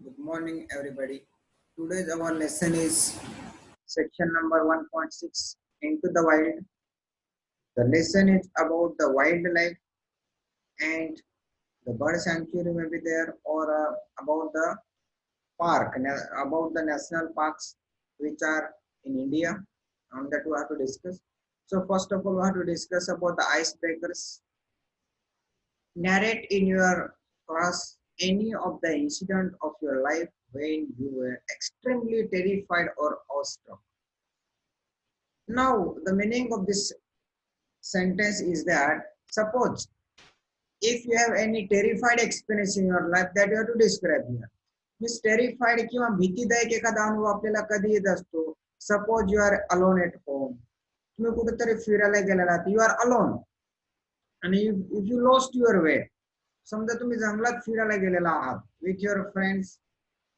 Good morning, everybody. Today's our lesson is section number 1.6 Into the Wild. The lesson is about the wildlife and the bird sanctuary may be there, or about the about the national parks which are in India, and that we have to discuss. So first of all, we have to discuss about the icebreakers. Narrate in your class any of the incident of your life when you were extremely terrified or awestruck. Now, the meaning of this sentence is that suppose if you have any terrified experience in your life that you have to describe here. Means terrified किंवा भीतीदायक एखादा अनुभव आपल्याला कधी येत असतो. Suppose you are alone at home. तुम्ही कुठेतरी फिरायला गेलेला आहात. यू आर अलोन आणि if you lost your way. समजा तुम्ही जंगलात फिरायला गेलेला आहात with your friends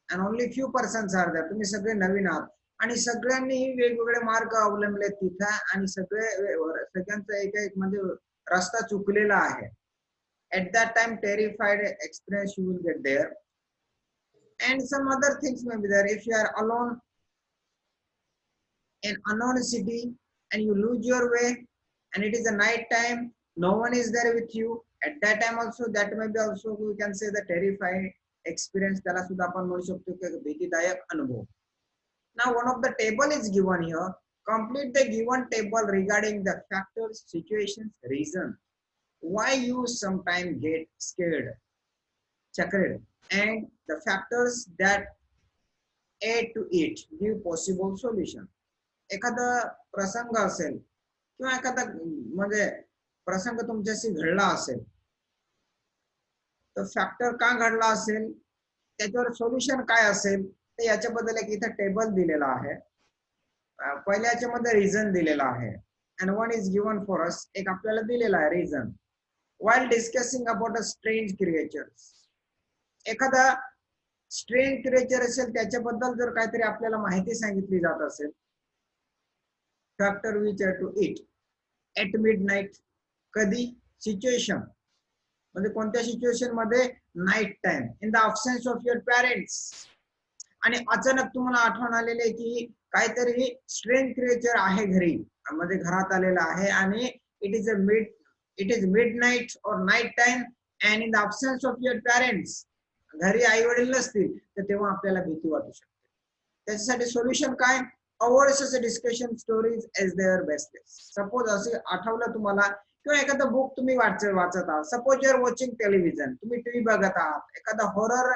and only few persons are there. तुम्ही सगळे नवीन आहात आणि सगळ्यांनी वेगवेगळे मार्ग अवलंबले तिथे आणि सगळ्यांचा एक म्हणजे रस्ता चुकलेला आहे. At that time terrified experience you will get there, and some other things may be there. If you are alone in unknown city and you lose your way and it is a night time, no one is there with you at that time also, that may be also we can say the terrified experience. त्याला सुद्धा आपण म्हणू शकतो की भीतीदायक अनुभव. Now one of the table is given here. Complete the given table regarding the factors, situations, reasons why you sometimes get scared, chakred, and the factors that add to it give possible solution. एखादा प्रसंग असेल किंवा एखादा म्हणजे प्रसंग तुमच्याशी घडला असेल तर फॅक्टर का घडला असेल त्याच्यावर सोल्युशन काय असेल ते याच्याबद्दल एक इथे टेबल दिलेला आहे. पहिल्या याच्यामध्ये रिझन दिलेला आहे and one is given for us. एक आपल्याला दिलेला आहे reason. While discussing about a strange creatures, एखादा स्ट्रेंज क्रिएचर असेल त्याच्याबद्दल जर काहीतरी आपल्याला माहिती सांगितली जात असेल, factor which are to it at midnight. कधी? सिच्युएशन म्हणजे कोणत्या सिच्युएशन मध्ये? Night time in the absence of your parents. आणि अचानक तुम्हाला आठवण आलेली आहे की काहीतरी स्ट्रेंज क्रिएचर आहे घरी, म्हणजे घरात आलेला आहे आणि इट इज मिडनाईट और night time and in the absence of your parents. घरी आई वडील नसतील तर तेव्हा आपल्याला भीती वाटू शकते. त्याच्यासाठी सोल्युशन काय? Awards discussion stories as their best. Suppose असे आठवलं तुम्हाला किंवा एखादा बुक तुम्ही वाचत आहात. सपोज युअर वॉचिंग टेलिव्हिजन, तुम्ही टीव्ही बघत आहात, एखादा हॉरर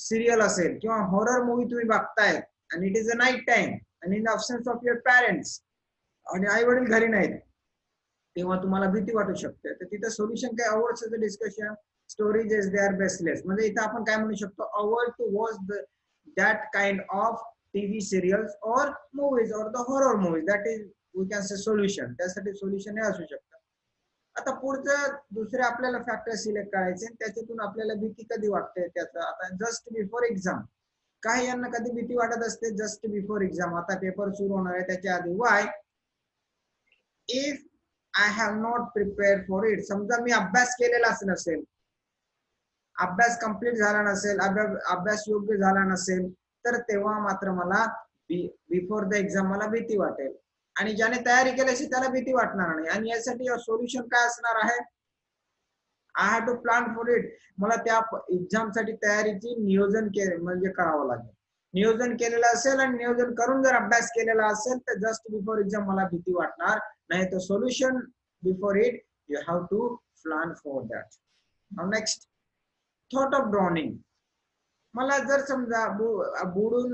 सिरियल असेल किंवा हॉरर मूवी तुम्ही बघताय आणि it is a night time आणि in the absence of your parents आणि आई वडील घरी नाहीत तेव्हा तुम्हाला भीती वाटू शकते. तर तिथे सोल्युशन काय? Awards discussion stories is there baseless. म्हणजे इथे आपण काय म्हणू शकतो? Avoid to watch that kind of TV serials और मूवीज और the horror movies. That is we can say solution. त्यासाठी सोल्युशन हे असू शकतं. आता पुढचं दुसरे आपल्याला फॅक्टर सिलेक्ट करायचे त्याच्यातून आपल्याला भीती कधी वाटते त्याचं. आता जस्ट बिफोर एक्झाम, काही यांना कधी भीती वाटत असते जस्ट बिफोर एक्झाम. आता पेपर सुरू होणार आहे त्याच्या आधी. Y? If I have not prepared for it. समजा मी अभ्यास केलेलाच नसेल, अभ्यास कंप्लीट झाला नसेल, अभ्यास योग्य झाला नसेल तर तेव्हा मात्र मला बिफोर द एक्झाम मला भीती वाटेल. आणि ज्याने तयारी केली असेल त्याला भीती वाटणार नाही. आणि यासाठी सोल्युशन काय असणार आहे? I have to plan for it. मला त्या एक्झाम साठी तयारीची नियोजन म्हणजे करावं लागेल. नियोजन केलेलं असेल आणि नियोजन करून जर अभ्यास केलेला असेल तर जस्ट बिफोर एक्झाम मला भीती वाटणार नाही. तर solution before it you have to plan for that. Now next, thought of drowning. मला जर समजा बुडून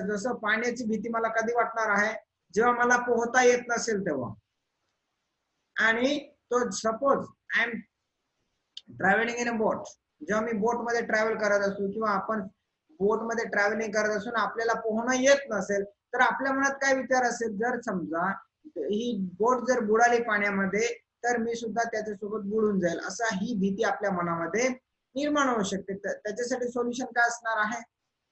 जसं पाण्याची भीती मला कधी वाटणार आहे? जेव्हा मला पोहता येत नसेल तेव्हा. आणि तो suppose I am travelling in a boat. जेव्हा मी बोट मध्ये ट्रॅव्हल करत असतो किंवा आपण बोट मध्ये ट्रॅव्हलिंग करत असून आपल्याला पोहणं येत नसेल तर आपल्या मनात काय विचार असेल? जर समजा ही बोट जर बुडाली पाण्यामध्ये तर मी सुद्धा त्याच्यासोबत बुडून जाईल, असा ही भीती आपल्या मनामध्ये निर्माण होऊ शकते. त्याच्यासाठी सोल्युशन काय असणार आहे?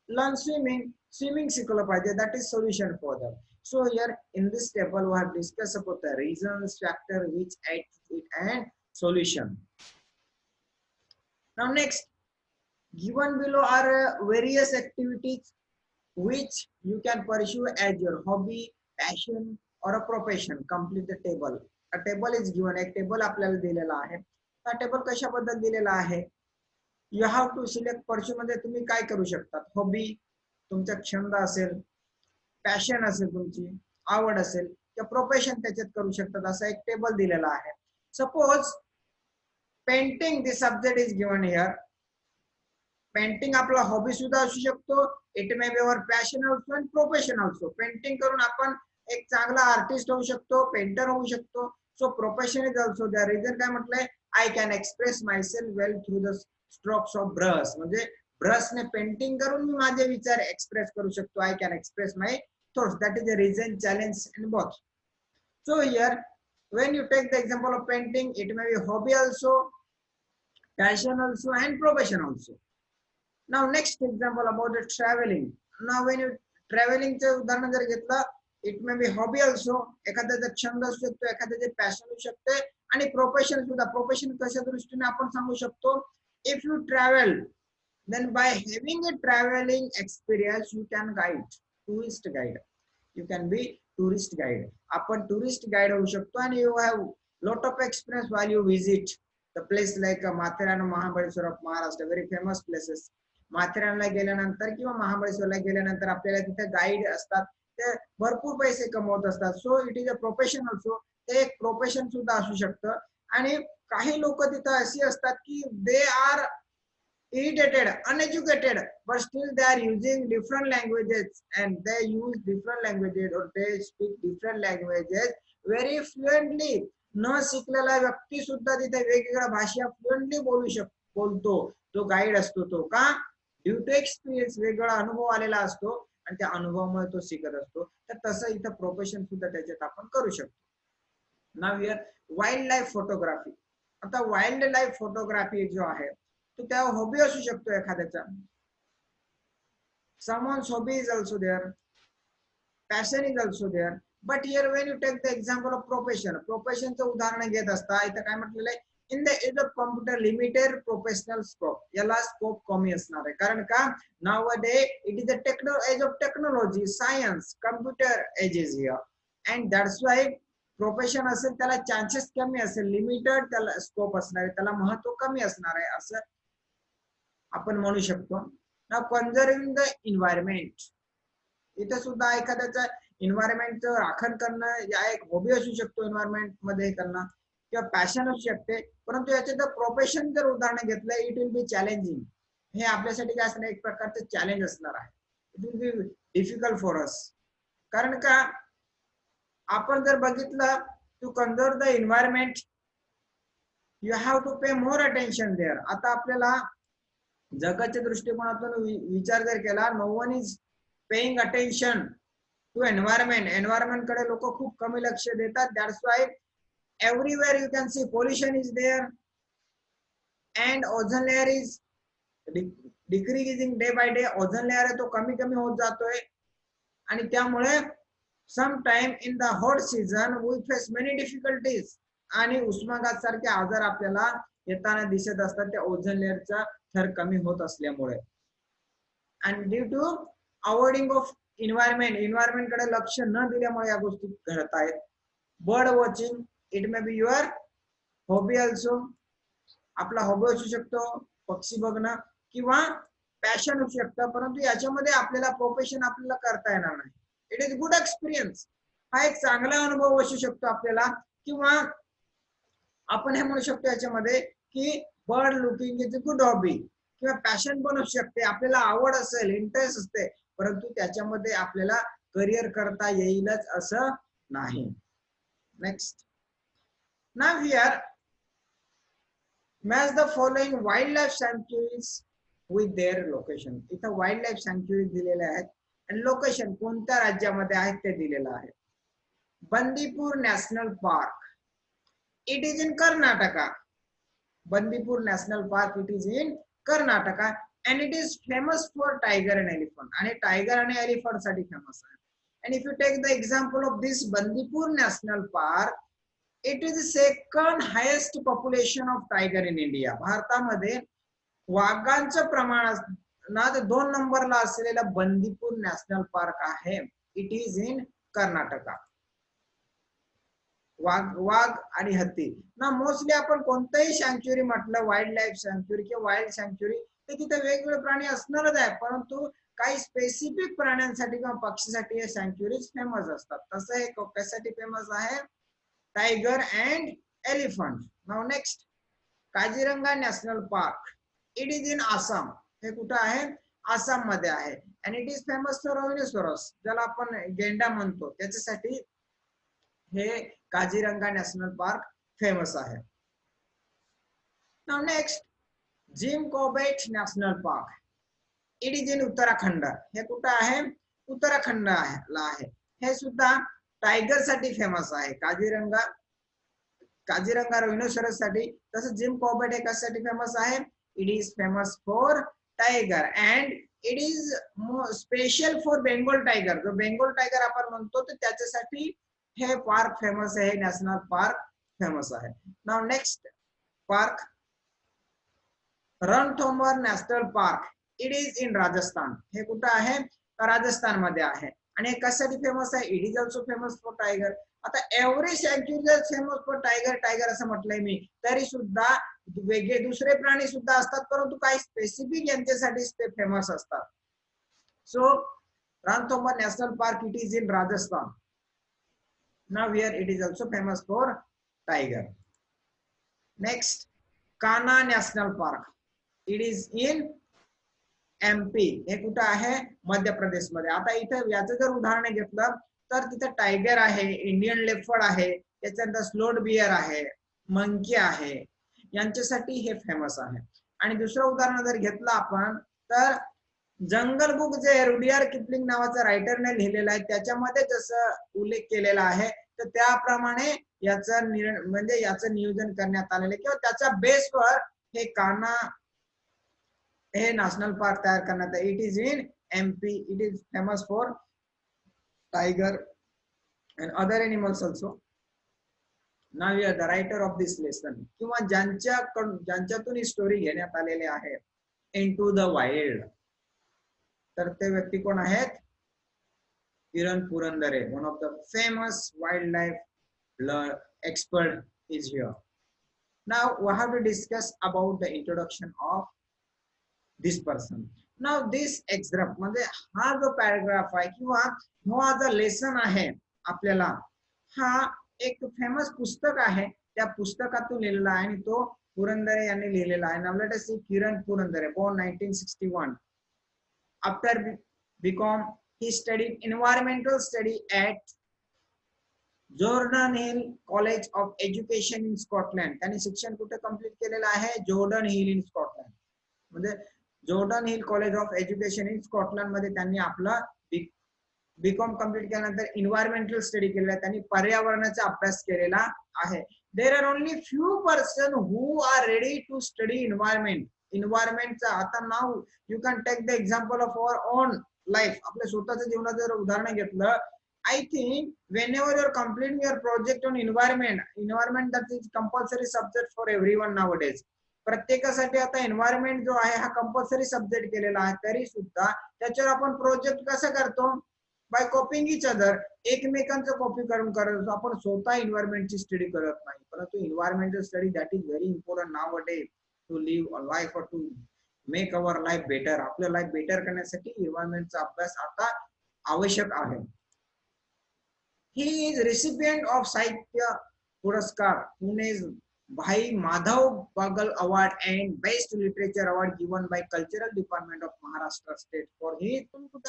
Learn swimming. स्विमिंग शिकवलं पाहिजे. That is solution for that. So here in this table we have discussed about the reasons, factor which add to it and solution. Now next, Given below are various activities which you can pursue as your hobby, passion or a profession. Complete the table. A table is given. एक table आपल्याला दिलेला आहे. हा table कशाबद्दल दिलेला आहे? You have to select pursue मध्ये तुम्ही काय करू शकता? हॉबी, तुमचा छंद असेल, पॅशन असेल, तुमची आवड असेल, किंवा प्रोफेशन त्याच्यात करू शकतात. असा एक टेबल दिलेला आहे. Suppose painting this subject is given here. Painting आपला हॉबी सुद्धा असू शकतो. It may be our passion also and profession also. Painting करून आपण एक चांगला आर्टिस्ट होऊ शकतो, पेंटर होऊ शकतो. सो प्रोफेशन इज ऑल्सो द्या. रिझन काय म्हटलंय? I can express my self well through the strokes of brush. म्हणजे ब्रशने पेंटिंग करून मी माझे विचार एक्सप्रेस करू शकतो. I can express my thoughts. That is a reason, challenge and both. So here, when you take the example of painting, it may be hobby also, passion also, and profession also. Now, next example about the traveling. Now, when you traveling चे उदाहरण जर घेतलं, it may be hobby also. एखाद्याचा छंद असू शकतो, एखाद्याचे passion असू शकते, आणि profession सुद्धा. Profession कशा दृष्टीने आपण सांगू शकतो? If you travel, then by having a traveling experience, you can guide, tourist guide. You can be tourist guide. आपण tourist guide होऊ शकतो, and you have lot of experience while you visit the place like Matheran, Mahabaleshwar of Maharashtra, very famous places. माथेरानला गेल्यानंतर किंवा महाबळेश्वरला गेल्यानंतर आपल्याला तिथे गाईड असतात, ते भरपूर पैसे कमवत असतात. So it is a profession also. ते एक प्रोफेशन सुद्धा असू शकतं. आणि काही लोक तिथं अशी असतात की they are irritated, uneducated, but still they are using different languages, and they use different languages or they speak different languages very fluently. न शिकलेला व्यक्ती सुद्धा तिथे वेगवेगळ्या भाषा फ्लुएंटली बोलतो. जो गाईड असतो तो का? ड्यू टू एक्सपिरियन्स, वेगवेगळा अनुभव आलेला असतो आणि त्या अनुभवामुळे तो शिकत असतो. तर तसं इथं प्रोफेशन सुद्धा त्याच्यात आपण करू शकतो. नाव हियर वाईल्ड लाईफ फोटोग्राफी. आता वाईल्ड लाईफ फोटोग्राफी जो आहे तो त्या हॉबी असू शकतो एखाद्याचा. someone's hobby is also there, passion is also there, but here when you take the example of profession, profession चं उदाहरण घेत असता इथं काय म्हटलेलं आहे? In the age of computer limited professional scope. याला स्कोप कमी असणार आहे. कारण का? Nowadays it is the age of technology, science, computer age is here, and that's why profession असेल त्याला चान्सेस कमी असेल, लिमिटेड त्याला स्कोप असणार आहे, त्याला महत्व कमी असणार आहे असं आपण म्हणू शकतो. नाव कन्झर्विंग द एन्व्हायरमेंट. इथे सुद्धा एखाद्याचं एन्व्हायरमेंटचं राखण करणं या एक हॉबी असू शकतो, एन्व्हायरमेंट मध्ये करणं, किंवा पॅशन असू शकते. परंतु याच्यात प्रोफेशन जर उदाहरण घेतलं, इट विल बी चॅलेंजिंग. हे आपल्यासाठी काय असणार? एक प्रकारचं चॅलेंज असणार आहे. It will be difficult for us. कारण का? आपण जर बघितलं, to conserve the environment you have to pay more attention there. आता आपल्याला जगाच्या दृष्टिकोनातून विचार जर केला, no one is paying attention to environment. Environment कडे लोक खूप कमी लक्ष देतात. That's why everywhere you can see pollution is there, and ozone layer is decreasing day by day. Ozone layer आहे तो कमी कमी होत जातोय, आणि त्यामुळे sometime in the hot season we face many difficulties, आणि उष्माघात सारखे आजार आपल्याला येताना दिसत असतात त्या ओझोन लेअरचा थर कमी होत असल्यामुळे. And due to avoiding of environment कडे लक्ष न दिल्यामुळे या गोष्टी घडत आहेत. Bird watching, it may be your hobby also. आपला हॉबी असू शकतो पक्षी बघणं, किंवा पॅशन असू शकतं. परंतु याच्यामध्ये आपल्याला प्रोफेशन आपल्याला करता येणार नाही. It is good experience. हा एक चांगला अनुभव असू शकतो आपल्याला, किंवा आपण हे म्हणू शकतो याच्यामध्ये की bird looking is a good hobby, किंवा पॅशन पण असू शकते. आपल्याला आवड असेल, इंटरेस्ट असते, परंतु त्याच्यामध्ये आपल्याला करिअर करता येईलच असं नाही. Next. Now here match the following wildlife sanctuaries with their location. इथं वाईल्ड लाईफ सँक्च्युरीज दिलेले आहेत आणि लोकेशन कोणत्या राज्यामध्ये आहेत ते दिलेलं आहे. Bandipur national park, it is in Karnataka. Bandipur national park, it is in Karnataka, and it is famous for tiger and elephant. आणि टायगर आणि एलिफंट साठी फेमस आहे. and if you take the example of this Bandipur National Park, it is the second highest population of tiger in India. भारतामध्ये वाघांचं प्रमाणात 2 नंबरला असलेला Bandipur national park आहे. It is in Karnataka. वाघ आणि हत्ती ना मोस्टली आपण कोणतंही सँक्च्युरी म्हटलं, वाईल्ड लाईफ सँक्च्युरी किंवा वाईल्ड सँक्च्युरी, तर तिथे वेगवेगळे प्राणी असणारच आहे, परंतु काही स्पेसिफिक प्राण्यांसाठी किंवा पक्षीसाठी हे सँक्च्युरीज फेमस असतात. तसं हे कशासाठी फेमस आहे? Tiger and elephant. Now next, Kaziranga national park. It is in Assam. हे कुठं आहे? आसाम मध्ये आहे. And it is famous for rhinoceros, ज्याला आपण गेंडा म्हणतो, त्याच्यासाठी हे काझीरंगा नॅशनल पार्क फेमस आहे. Now next, Jim Corbett national park. It is in Uttarakhand. हे कुठं आहे? उत्तराखंड आहे. हे सुद्धा टायगर साठी फेमस आहे. काझीरंगा रायनोसॉरस साठी. तसं जिम कॉर्बेट हे कशासाठी फेमस आहे? It is famous for tiger and it is special for Bengal tiger. जो बेंगॉल टायगर आपण म्हणतो तर त्याच्यासाठी हे पार्क फेमस आहे, नॅशनल पार्क फेमस आहे. Now next park, Ranthambore national park. It is in Rajasthan. हे कुठं आहे? राजस्थान मध्ये आहे. आणि हे कशासाठी फेमस आहे? It is also famous for tiger. आता every sanctuary famous for tiger असं म्हटलंय मी, तरी सुद्धा वेगळे दुसरे प्राणी सुद्धा असतात, परंतु काही स्पेसिफिक यांच्यासाठी ते फेमस असतात. So Ranthambore national park, it is in Rajasthan. Now here it is also famous for tiger. Next, Kanha National Park. It is in MP. हे कुठं आहे? मध्य प्रदेश मध्ये. आता इथं याचं जर उदाहरण घेतलं तर तिथं टायगर आहे, इंडियन लेपर्ड आहे, त्याच्यानंतर स्लोथ बियर आहे, मंकी आहे, यांच्यासाठी हे फेमस आहे. आणि दुसरं उदाहरण जर घेतलं आपण तर जंगल बुक जे रुडियार्ड किपलिंग नावाचा रायटरने लिहिलेलं आहे, त्याच्यामध्ये जसं उल्लेख केलेला आहे तर त्याप्रमाणे याचं नियोजन करण्यात आलेलं आहे किंवा त्याच्या बेसवर हे कान्हा हे नॅशनल पार्क तयार करण्यात आहे. It is in MP. It is famous for tiger and other animals also. Now we are the writer of this lesson किंवा ज्यांच्यातून ही स्टोरी घेण्यात आलेली आहे, इनटू द वाइल्ड, तर ते व्यक्ती कोण आहेत? किरण Purandare, one of the famous wildlife expert is here. Now we have to discuss about the introduction of this person. Now this excerpt म्हणजे हा जो पॅराग्राफ आहे किंवा हा जो लेसन आहे आपल्याला, हा एक फेमस पुस्तक आहे, त्या पुस्तकातून लिहिलेला आहे आणि तो पुरंदरे यांनी लिहिलेला आहे. Now let us C, Kiran Purandare, born 1961. After BCom, he studied environmental study at Jordan Hill College of Education in Scotland. त्यांनी शिक्षण कुठे कंप्लीट केलेलं आहे? Jordan hill in Scotland. म्हणजे Jordan hill college of education in Scotland मध्ये त्यांनी आपला BCom complete केल्यानंतर एन्व्हायरमेंटल स्टडी केलेला आहे, त्यांनी पर्यावरणाचा अभ्यास केलेला आहे. There are only few person who are ready to study एन्व्हायरमेंटचा. आता now you can take the example of our own life. आपल्या स्वतःच्या जीवनाचं जर उदाहरण घेतलं, I think whenever you're completing your project on environment that is compulsory subject for everyone nowadays. प्रत्येकासाठी आता एन्व्हायरमेंट जो आहे हा कंपल्सरी सब्जेक्ट केलेला आहे, तरी सुद्धा त्याच्यावर आपण प्रोजेक्ट कसं करतो? By copying each other. एकमेकांचं कॉपी करून करतो. आपण स्वतः एन्व्हायरमेंटची स्टडी करत नाही, परंतु environmental study that is very important nowadays to live a life और to make our life better. आपलं लाईफ बेटर करण्यासाठी एन्व्हायरमेंटचा अभ्यास आता आवश्यक आहे. He is recipient of साहित्य पुरस्कार, पुणे's Bhai Madhav Bagal Award and Best Literature Award given by Cultural Department of Maharashtra State for his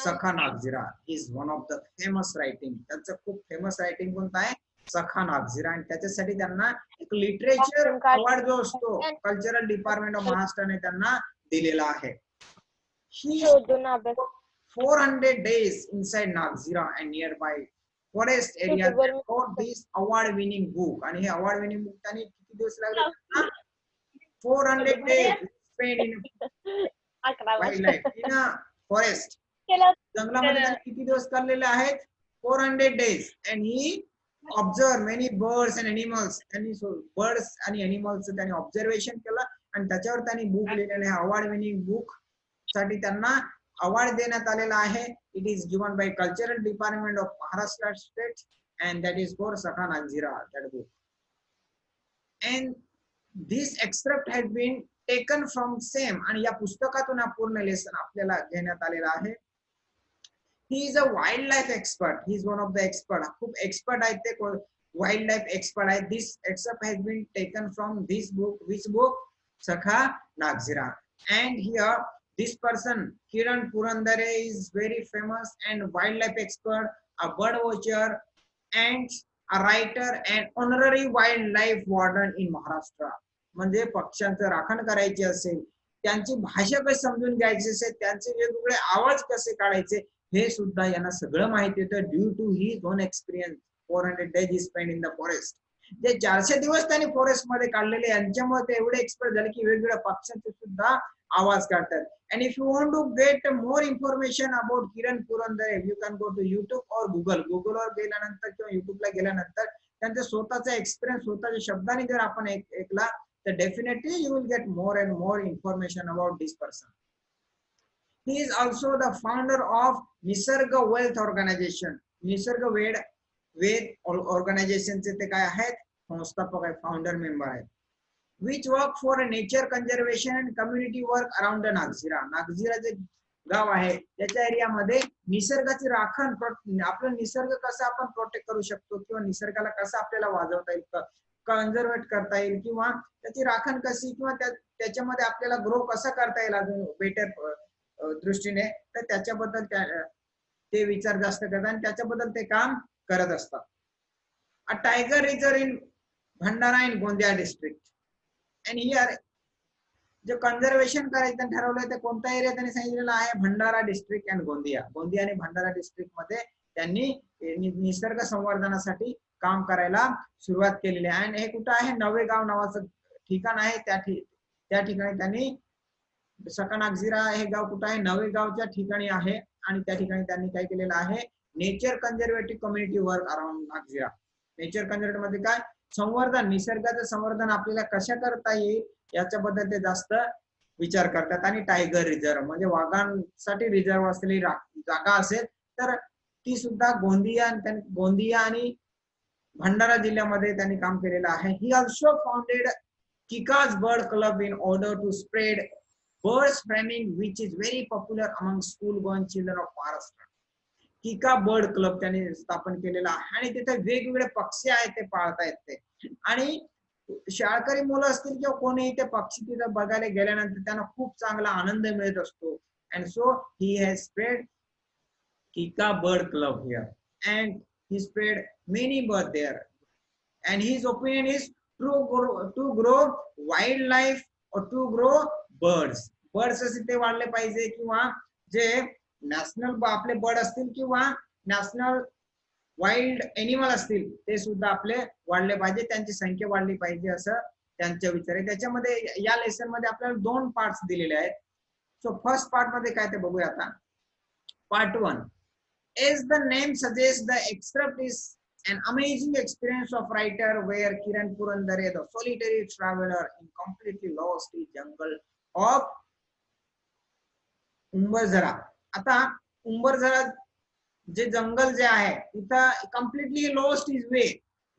Sakha Nagzira. He is one of the famous writing. त्याचं खूप फेमस रायटिंग कोणतं आहे? सखा नागझिरा. आणि त्याच्यासाठी त्यांना एक लिटरेचर अवॉर्ड जो असतो कल्चरल डिपार्टमेंट ऑफ महाराष्ट्राने त्यांना दिलेला आहे. He 400 days inside Nagzira and nearby forest area for this award winning book. आणि हे अवॉर्ड विनिंग बुक त्यांनी किती दिवस लागले? 400 days spent in wildlife in a forest. जंगलामध्ये त्यांनी किती दिवस काढलेले आहेत? 400 days. and he observed many birds and animals. त्यांनी बर्ड्स आणि एनिमल्स त्यांनी ऑब्झर्वेशन केलं आणि त्याच्यावर त्यांनी बुक लिहिलेले आहे. अवॉर्ड विनिंग बुक साठी त्यांना अवॉर्ड देण्यात आलेला आहे. It is given by cultural department of Maharashtra state and that is for Sakha Nagzira, that book. And this excerpt has been taken from same, आणि या पुस्तकातून हा पूर्ण लेसन आपल्याला घेण्यात आलेला आहे. He is a wildlife expert. He is one of the expert. खूप expert आहे ते, wildlife expert आहे. This excerpt has been taken from this book. Which book? Sakha Nagzira. And here this person Kiran Purandare is very famous and wildlife expert, a bird watcher and a writer and honorary wildlife warden in Maharashtra. म्हणजे पक्ष्यांचं राखण करायचे असेल, त्यांची भाषा कशी समजून घ्यायची असेल, त्यांचे वेगवेगळे आवाज कसे काढायचे हे सुद्धा यांना सगळं माहिती होतं. Due to his own experience 400 days he spent in the forest. जे 400 दिवस त्यांनी फॉरेस्ट मध्ये काढलेले, यांच्यामुळे ते एवढे एक्सपर्ट झाले की वेगवेगळ्या पक्ष्यांचे सुद्धा आवाज काढतात. And if you want to get more information about Kiran Purandare, you can go to YouTube or Google. Google वर गेल्यानंतर किंवा YouTube ला गेल्यानंतर त्यांचा स्वतःचा एक्सपिरियन्स स्वतःच्या शब्दाने जर आपण ऐकला तर definitely you will get more and more information about this person. He is also the founder of Nisarga Wealth Organization. Nisarga Wealth Organization चे ते काय आहेत? संस्थापक आहे, फाउंडर मेंबर आहेत. Which work for nature conservation and community work around the Nagzira. Nagzira जे गाव आहे त्याच्या एरियामध्ये निसर्गाची राखण, आपला निसर्ग कसा आपण प्रोटेक्ट करू शकतो किंवा निसर्गाला कसा आपल्याला वाजवता येईल, कन्झर्वेट करता येईल किंवा त्याची राखण कशी किंवा त्याच्यामध्ये आपल्याला ग्रो कसा करता येईल अजून बेटर दृष्टीने, तर त्याच्याबद्दल ते विचार जास्त करतात आणि त्याच्याबद्दल ते काम करत असतात. A tiger reserve in Bhandara in Gondia district. आणि हिअर जे कन्झर्वेशन करायचं ठरवलंय ते कोणता एरिया त्यांनी सांगितलेला आहे? Bhandara district and Gondia. गोंदिया आणि भंडारा डिस्ट्रिक्ट मध्ये त्यांनी निसर्ग संवर्धनासाठी काम करायला सुरुवात केलेली आहे. आणि हे कुठं आहे? नवेगाव नावाचं ठिकाण आहे. त्या ठिकाणी त्यांनी सखा नागझिरा हे गाव कुठं आहे? नवेगावच्या ठिकाणी आहे. आणि त्या ठिकाणी त्यांनी काय केलेलं आहे? Nature conservative community work around Nagzira. Nature conservative मध्ये काय? संवर्धन, निसर्गाचं संवर्धन आपल्याला कशा करता येईल याच्याबद्दल ते जास्त विचार करतात. आणि टायगर रिझर्व म्हणजे वाघांसाठी रिझर्व असलेली जागा असेल तर ती सुद्धा गोंदिया आणि भंडारा जिल्ह्यामध्ये त्यांनी काम केलेलं आहे. He also founded Kika's bird club in order to spread birds framing which is very popular among school going children of Maharashtra. Kika bird club त्यांनी स्थापन केलेला आहे आणि तिथे वेगवेगळे पक्षी आहेत ते पाळतायत ते. आणि शाळकरी मुलं असतील किंवा कोणी ते पक्षी तिथे बघायला गेल्यानंतर त्यांना खूप चांगला आनंद मिळत असतो. And so he has spread Kika bird club here and he spread many bird there. And his opinion is to grow wildlife और टू ग्रो बर्ड्स. बर्ड्स असे ते वाढले पाहिजे किंवा जे नॅशनल आपले बर्ड असतील किंवा नॅशनल वाईल्ड एनिमल असतील ते सुद्धा आपले वाढले पाहिजे, त्यांची संख्या वाढली पाहिजे असं त्यांचे विचार आहे. त्याच्यामध्ये या लेसन मध्ये आपल्याला 2 पार्ट्स दिलेले आहेत. सो फर्स्ट पार्ट मध्ये काय ते बघूया आता. Part 1. As the name suggests, the excerpt is an amazing experience of writer where Kiran Purandare, the solitary traveler in completely lost in jungle of Umbarzara. आता उंबरझरा जे जंगल जे आहे तिथं completely lost is way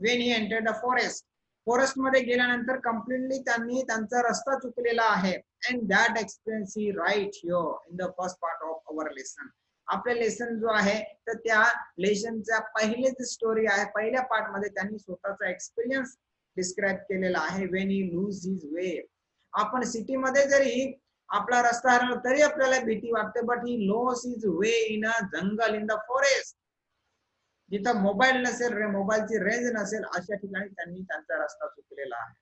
when he entered the forest. Forest मध्ये गेल्यानंतर completely त्यांनी त्यांचा रस्ता चुकलेला आहे. And that experience he right here in the first part of our lesson. आपल्या लेसन जो आहे तर त्या लेसनचा पहिलेच स्टोरी आहे, पहिल्या पार्ट मध्ये त्यांनी स्वतःचा एक्सपिरियन्स डिस्क्राइब केलेला आहे. When he lose his way. आपण सिटी मध्ये जरी आपला रस्ता हरवला तरी आपल्याला भीती वाटते, but he loss is way in a jungle in the forest. जिथं मोबाईल नसेल, मोबाईलची रेंज नसेल अशा ठिकाणी त्यांनी त्यांचा रस्ता चुकलेला आहे.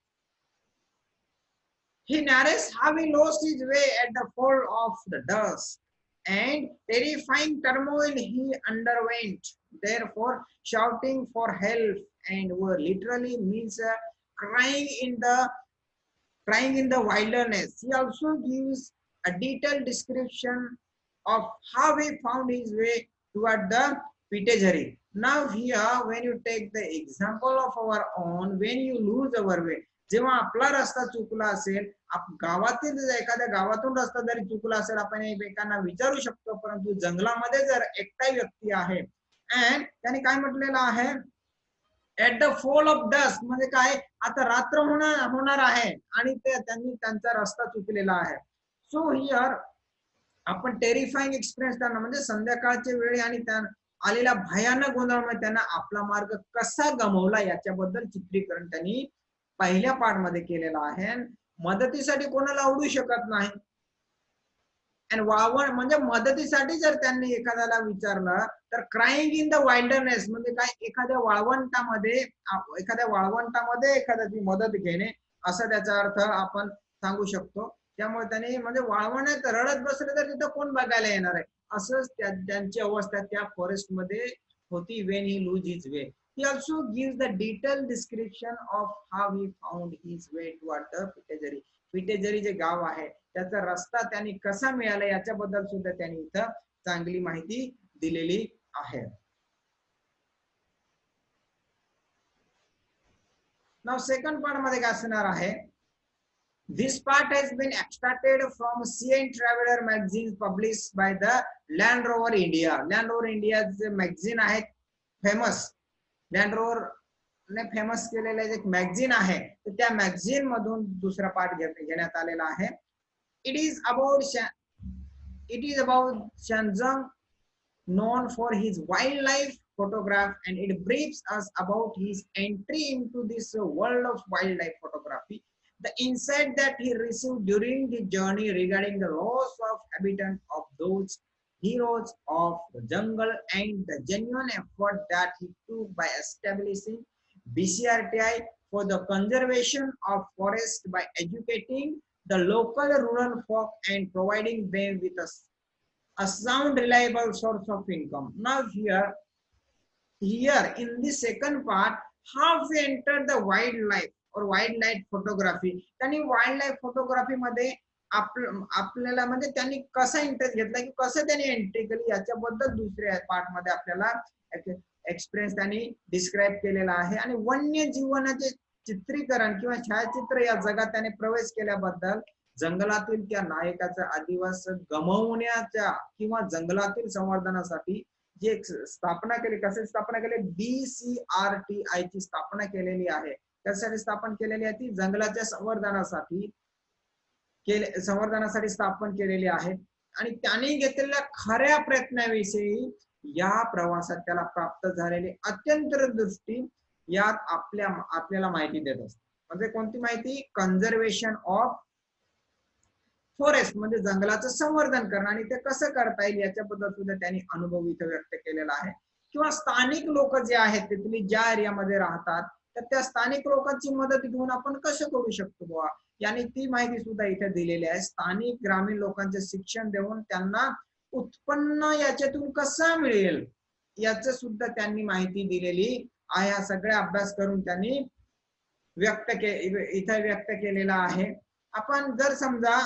He narrates how he lost his way at the fall of the dusk and terrifying turmoil he underwent, therefore shouting for help and were literally means crying in the wilderness. He also gives a detailed description of how he found his way toward the Pitejari. Now here when you take the example of our own, when you lose our way, जेव्हा आपला रस्ता चुकला असेल, गावातील एखाद्या गावातून रस्ता जरी चुकला असेल आपण एकमेकांना विचारू शकतो, परंतु जंगलामध्ये जर एकटा व्यक्ती आहे अँड त्याने काय म्हटलेलं आहे, at the fall of dust, म्हणजे काय, आता रात्र होणार आहे आणि त्यांनी त्यांचा रस्ता चुकलेला आहे. सो हिअर आपण टेरिफाईंग एक्सपिरियन्स त्यांना, म्हणजे संध्याकाळच्या वेळी आणि त्या आलेल्या भयानक गोंधळामुळे त्यांना आपला मार्ग कसा गमावला याच्याबद्दल चित्रीकरण त्यांनी पहिल्या पार्ट मध्ये केलेलं आहे. मदतीसाठी कोणाला आवडू शकत नाही, आणि वाळवण म्हणजे मदतीसाठी जर त्यांनी एखाद्याला विचारलं तर क्राईंग इन द वाइल्डरनेस, म्हणजे काय, एखाद्या वाळवंटामध्ये एखाद्याची मदत घेणे, असा त्याचा अर्थ आपण सांगू शकतो. त्यामुळे त्यांनी म्हणजे वाळवण्यात रडत बसले तर तिथं कोण बघायला येणार आहे, असंच त्यांची अवस्था त्या फॉरेस्ट मध्ये होती. When he lose his way. He also gives the detailed description of how he found his way toward the Pitejari. पिटेजरी जे गाव आहे त्याचा रस्ता त्यांनी कसा मिळाला याच्याबद्दल सुद्धा त्यांनी इथं चांगली माहिती दिलेली आहे. नाउ सेकंड पार्ट मध्ये काय असणार आहे, this part has been extracted from Sea and Traveler magazine published by the Land Rover India. Land Rover India जे मॅगझिन आहे फेमस, लँड रोवर ने फेमस केलेले एक मॅगझिन आहे, तर त्या मॅगझिन मधून दुसरा पार्ट घेण्यात आलेला आहे. It is about Shenzhen, known for his wildlife photograph, and it briefs us about his entry into this world of wildlife photography, the insight that he received during the journey regarding the loss of habitat of those heroes of the jungle, and the genuine effort that he took by establishing BCRTI for the conservation of forest by educating the local rural folk and providing them with a sound, reliable source of income. Now here in the second part, how we enter the wildlife or wildlife photography. त्यांनी wild photography मध्ये आपल्याला म्हणजे त्यांनी कसा interest घेतला की कसं त्यांनी एंट्री केली याच्याबद्दल दुसऱ्या पार्ट मध्ये आपल्याला एक्सपिरियन्स त्यांनी डिस्क्राईब केलेला आहे. आणि वन्य जीवनाचे चित्रीकरण किंवा छायाचित्र या जगात त्याने प्रवेश केल्याबद्दल जंगलातील त्या नायकाचा अधिवास गमावण्याच्या किंवा जंगलातील संवर्धनासाठी जी स्थापना केली, कसे स्थापना केली, BCRTI ची स्थापना केलेली आहे. त्यासाठी स्थापन केलेली आहे ती जंगलाच्या संवर्धनासाठी स्थापन केलेली आहे. आणि त्याने घेतलेल्या खऱ्या प्रयत्नाविषयी या प्रवासात त्याला प्राप्त झालेली अत्यंत दृष्टी यात आपल्याला माहिती देत असते. म्हणजे कोणती माहिती, कन्झर्वेशन ऑफ फॉरेस्ट, म्हणजे जंगलाचं संवर्धन करणं आणि ते कसं करता येईल याच्याबद्दल सुद्धा त्यांनी अनुभव इथे व्यक्त केलेला आहे. किंवा स्थानिक लोक जे आहेत तिथली ज्या एरियामध्ये राहतात तर त्या स्थानिक लोकांची मदत घेऊन आपण कसं करू शकतो बुवा, यानी ती माहिती सुद्धा इथे दिलेली आहे. स्थानिक ग्रामीण लोकांचे शिक्षण देऊन त्यांना उत्पन्न याच्यातून कसं मिळेल याचं सुद्धा त्यांनी माहिती दिलेली आहे. हा सगळा अभ्यास करून त्यांनी इथे व्यक्त केलेला आहे. आपण जर समजा